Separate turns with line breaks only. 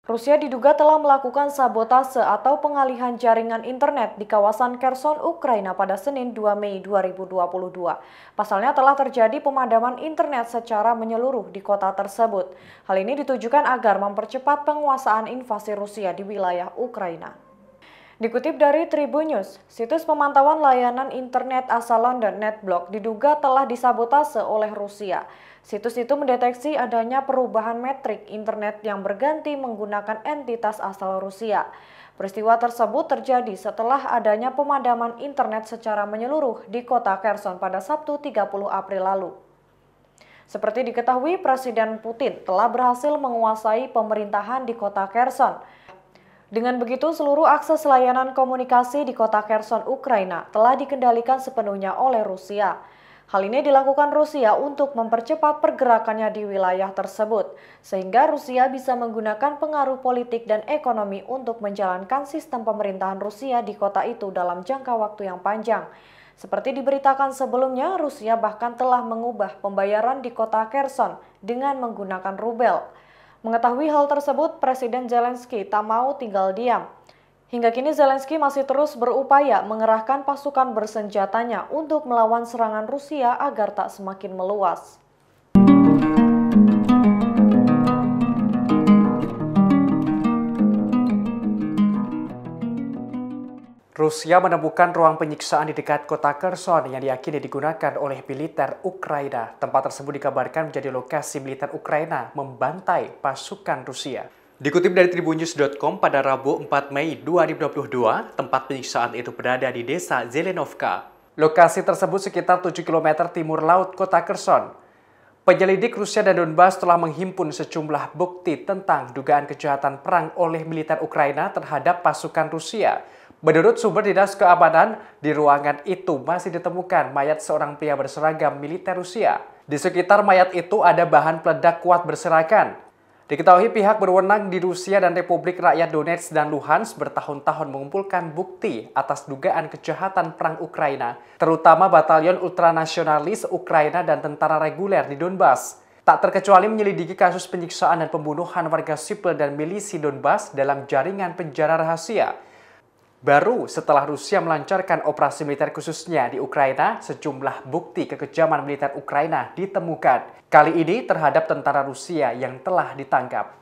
Rusia diduga telah melakukan sabotase atau pengalihan jaringan internet di kawasan Kherson, Ukraina pada Senin 2 Mei 2022. Pasalnya telah terjadi pemadaman internet secara menyeluruh di kota tersebut. Hal ini ditujukan agar mempercepat penguasaan invasi Rusia di wilayah Ukraina. Dikutip dari Tribun News, situs pemantauan layanan internet asal London NetBlock diduga telah disabotase oleh Rusia. Situs itu mendeteksi adanya perubahan metrik internet yang berganti menggunakan entitas asal Rusia. Peristiwa tersebut terjadi setelah adanya pemadaman internet secara menyeluruh di kota Kherson pada Sabtu 30 April lalu. Seperti diketahui, Presiden Putin telah berhasil menguasai pemerintahan di kota Kherson. Dengan begitu, seluruh akses layanan komunikasi di kota Kherson, Ukraina telah dikendalikan sepenuhnya oleh Rusia. Hal ini dilakukan Rusia untuk mempercepat pergerakannya di wilayah tersebut, sehingga Rusia bisa menggunakan pengaruh politik dan ekonomi untuk menjalankan sistem pemerintahan Rusia di kota itu dalam jangka waktu yang panjang. Seperti diberitakan sebelumnya, Rusia bahkan telah mengubah pembayaran di kota Kherson dengan menggunakan rubel. Mengetahui hal tersebut, Presiden Zelensky tak mau tinggal diam. Hingga kini Zelensky masih terus berupaya mengerahkan pasukan bersenjatanya untuk melawan serangan Rusia agar tak semakin meluas.
Rusia menemukan ruang penyiksaan di dekat kota Kherson yang diyakini digunakan oleh militer Ukraina. Tempat tersebut dikabarkan menjadi lokasi militer Ukraina membantai pasukan Rusia. Dikutip dari tribunnews.com pada Rabu 4 Mei 2022, tempat penyiksaan itu berada di desa Zelenovka. Lokasi tersebut sekitar 7 km timur laut kota Kherson. Penyelidik Rusia dan Donbas telah menghimpun sejumlah bukti tentang dugaan kejahatan perang oleh militer Ukraina terhadap pasukan Rusia. Menurut sumber dinas keamanan, di ruangan itu masih ditemukan mayat seorang pria berseragam militer Rusia. Di sekitar mayat itu ada bahan peledak kuat berserakan. Diketahui pihak berwenang di Rusia dan Republik Rakyat Donetsk dan Luhansk bertahun-tahun mengumpulkan bukti atas dugaan kejahatan perang Ukraina, terutama batalion ultranasionalis Ukraina dan tentara reguler di Donbas. Tak terkecuali menyelidiki kasus penyiksaan dan pembunuhan warga sipil dan milisi Donbas dalam jaringan penjara rahasia. Baru setelah Rusia melancarkan operasi militer khususnya di Ukraina, sejumlah bukti kekejaman militer Ukraina ditemukan. Kali ini terhadap tentara Rusia yang telah ditangkap.